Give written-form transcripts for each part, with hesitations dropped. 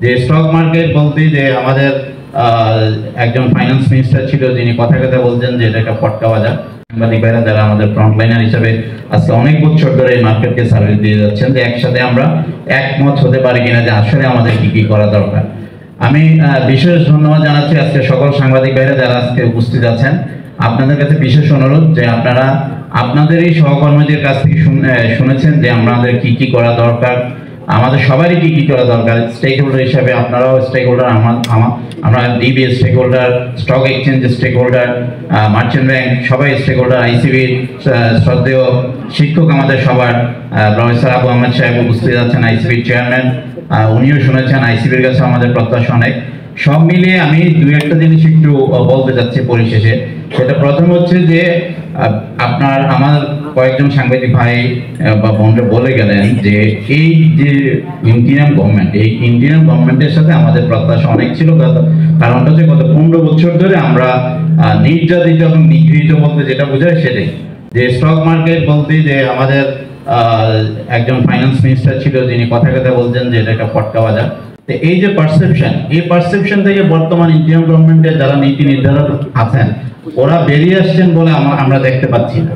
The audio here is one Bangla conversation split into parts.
যে স্টক মার্কেট বলতে যে আমাদের একজন ফাইন্যান্স মিনিস্টার ছিল, যিনি কথা কথা বলছেন যে এটা একটা ফটকা বাজার। সাংবাদিক ভাইরা যারা আমাদের ফ্রন্টলাইনার হিসেবে আজকে অনেক বছর ধরে এই মার্কেটকে সার্ভিস দিয়ে যাচ্ছেন, যে একসাথে আমরা একমত হতে পারি কিনা যে আসলে আমাদের কি কি করা দরকার। আমি বিশেষ ধন্যবাদ জানাচ্ছি আজকে সকল সাংবাদিক ভাইরা যারা আজকে উপস্থিত আছেন। আপনাদের কাছে বিশেষ অনুরোধ যে আপনারা আপনাদের এই সহকর্মীদের কাছ থেকে শুনেছেন যে আমাদের কি কি করা দরকার, আমাদের সবারই কি কি করা দরকার। স্টেক হোল্ডার হিসাবে আপনারাও স্টেক হোল্ডার, আমরা ডিবিএস স্টেক হোল্ডার, স্টক এক্সচেঞ্জের স্টেক হোল্ডার, মার্চেন্ট ব্যাংক সবাই স্টেক হোল্ডার, আইসিবির শ্রদ্ধেয় শিক্ষক আমাদের সবার প্রফেসর আবু আহমেদ সাহেব উপস্থিত আছেন, আইসিবির চেয়ারম্যান, উনিও শুনেছেন। আইসিবির কাছে আমাদের প্রত্যাশা অনেক। সব মিলিয়ে আমি দুই একটা জিনিস একটু বলতে চাচ্ছি পরিশেষে। সেটা প্রথম হচ্ছে যে আমার কয়েকজন সাংবাদিক ভাই বা বোনরা বলে গেলেন যে এই যে ইন্ডিয়ান গভর্নমেন্ট, এই ইন্ডিয়ান গভর্নমেন্টের সাথে আমাদের প্রত্যাশা অনেক ছিল। কারণটা হচ্ছে গত 15 বছর ধরে আমরা নির্যাতিত এবং নিগৃহীত বলতে যেটা বোঝায় সেটাই। যে স্টক মার্কেট বলতে যে আমাদের একজন ফাইন্যান্স মিনিস্টার ছিল, যিনি কথা কথা বলছেন যে এটা একটা ফটকা বাজার। তো এই যে পারসেপশন, এই পারসেপশন থেকে বর্তমান ইন্ডিয়ান গভর্নমেন্টের যারা নীতি নির্ধারক আছেন ওরা বেরিয়ে আসছেন বলে আমরা দেখতে পাচ্ছি না।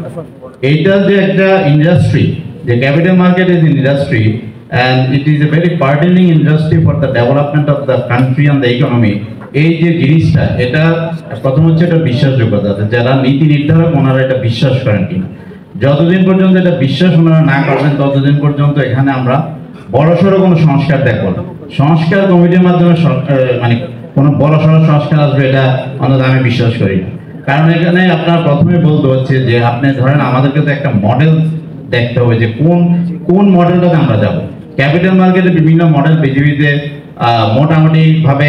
এইটা যে একটা ইন্ডাস্ট্রি, যে capital market is industry and it is a very burdening industry for the development of the country and the economy. এই যে জিনিসটা, এটা প্রথম হচ্ছে এটা বিশ্বাসযোগ্যতা, যারা নীতি নির্ধারক ওনারা এটা বিশ্বাস করেন কিনা। যতদিন পর্যন্ত এটা বিশ্বাস ওনারা না করবেন ততদিন পর্যন্ত এখানে আমরা বড়সড় কোনো সংস্কার দেখবো না। সংস্কার কমিটির মাধ্যমে মানে কোনো বড়সড় সংস্কার আসবে এটা অন্তত আমি বিশ্বাস করি না। কারণ এখানে আপনার প্রথমে বলতে হচ্ছে যে আপনি ধরেন আমাদেরকে তো একটা মডেল দেখতে হবে যে কোন মডেলটাতে আমরা যাব। ক্যাপিটাল মার্কেটে বিভিন্ন মডেল পৃথিবীতে মোটামুটি ভাবে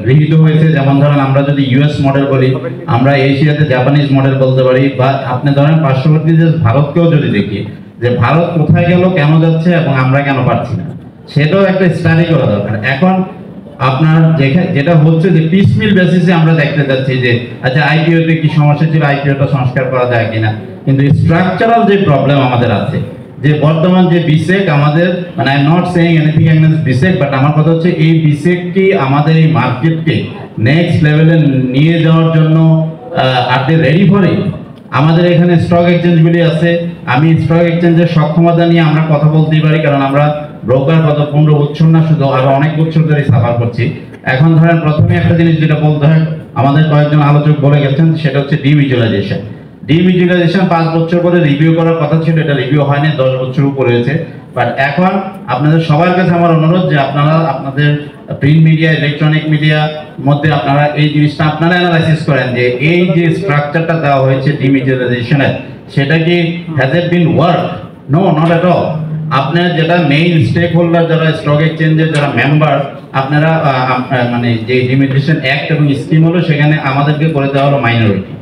গৃহীত হয়েছে। যেমন ধরেন আমরা যদি ইউএস মডেল বলি, আমরা এশিয়াতে জাপানিজ মডেল বলতে পারি, বা আপনি ধরেন পার্শ্ববর্তী দেশ ভারতকেও যদি দেখি যে ভারত কোথায় গেল, কেন যাচ্ছে এবং আমরা কেন পারছি না, সেটাও একটা স্টাডি করা দরকার। এখন আপনার যেটা হচ্ছে যে পিসমিল বেসিসে আমরা দেখতে যাচ্ছি যে আচ্ছা আইপিওতে কি সমস্যা ছিল, আইপিওটা সংস্কার করা যায় কিনা, কিন্তু স্ট্রাকচারাল যে প্রবলেম আমাদের আছে, যে বর্তমান যে বিসেক আমাদের, মানে I am not saying anything against বিসেক, but আমার কথা হচ্ছে এই বিসেক কি আমাদের এই মার্কেটকে নেক্সট লেভেলে নিয়ে যাওয়ার জন্য আর দে রেডি ফর ইট। আমাদের এখানে স্টক এক্সচেঞ্জগুলি আছে, আমি স্টক এক্সচেঞ্জের সক্ষমতা নিয়ে আমরা কথা বলতেই পারি, কারণ আমরা ব্রোকার গত 15 বছর না শুধু আরো অনেক বছর ধরে সাফার করছি। এখন ধরেন প্রথমে একটা জিনিস যেটা বলতে হয়, আমাদের কয়েকজন আলোচক বলে গেছেন, সেটা হচ্ছে ডিমিউচুয়ালাইজেশন। ডিমিউচুয়ালাইজেশন 5 বছর পরে রিভিউ করার কথা ছিল, এটা রিভিউ হয়নি, 10 বছর উপরে হয়েছে। বাট এখন আপনাদের সবার কাছে আমার অনুরোধ যে আপনারা আপনাদের প্রিন্ট মিডিয়া, ইলেকট্রনিক মিডিয়ার মধ্যে আপনারা এই জিনিসটা আপনারা অ্যানালাইসিস করেন যে এই যে স্ট্রাকচারটা দেওয়া হয়েছে ডিমিউচুয়ালাইজেশনের, সেটা কি has it been work? No, not at all. আপনার যেটা মেইন স্টেক হোল্ডার যারা স্টক এক্সচেঞ্জের যারা মেম্বার, আপনারা মানে যে ডিমিউচুয়ালাইজেশন অ্যাক্ট এবং স্কিম হলো সেখানে আমাদেরকে করে দেওয়া হলো মাইনরিটি।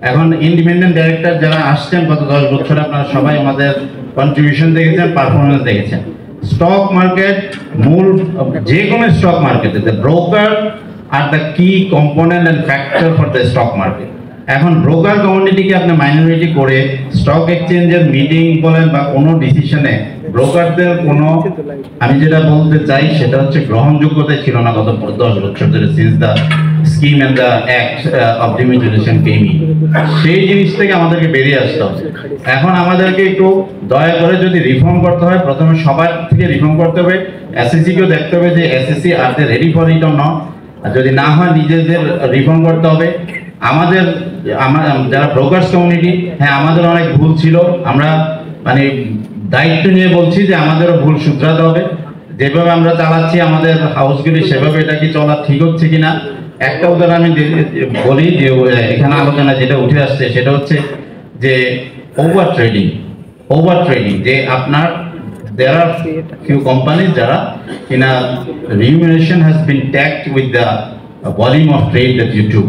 এখন ইন্ডিপেন্ডেন্ট ডাইরেক্টর যারা আসছেন গত 10 বছরে আপনারা সবাই আমাদের কন্ট্রিবিউশন দেখেছেন, পারফরমেন্স দেখেছেন। স্টক মার্কেট মূল যে কোনো স্টক মার্কেটে দ্য ব্রোকার আর দ্য কি component and factor for the stock market. এখন ব্রোকার কমিউনিটিকে আপনি মাইনরিটি করে স্টক এক্সচেঞ্জের মিটিং বলেন বা কোনো ডিসিশনে ব্রোকারদের কোনো, আমি যেটা বলতে চাই সেটা হচ্ছে গ্রহণযোগ্যতা ছিল না গত 10 বছর ধরে, since the scheme and the act of demutualisation came in. সেই জিনিস থেকে আমাদেরকে বেরিয়ে আসতে হবে। এখন আমাদেরকে একটু দয়া করে যদি রিফর্ম করতে হয়, প্রথমে সবার থেকে রিফর্ম করতে হবে। এসএসসি কেও দেখতে হবে যে SSC are they ready for it or not. আর যদি না হয় নিজেদের রিফর্ম করতে হবে। আমাদের যারা ব্রোকার্স কমিউনিটি, হ্যাঁ আমাদের অনেক ভুল ছিল, আমরা মানে দায়িত্ব নিয়ে বলছি যে আমাদেরও ভুল শুধরাতে হবে। যেভাবে আমরা চালাচ্ছি আমাদের হাউসগুলি, সেভাবে এটা কি চলা ঠিক হচ্ছে কিনা। একটা উদাহরণ আমি বলি যে এখানে আলোচনা যেটা উঠে আসছে সেটা হচ্ছে যে ওভার ট্রেডিং, যে আপনার there are few companies যারা in a remuneration has been tagged with the volume of trade that you do.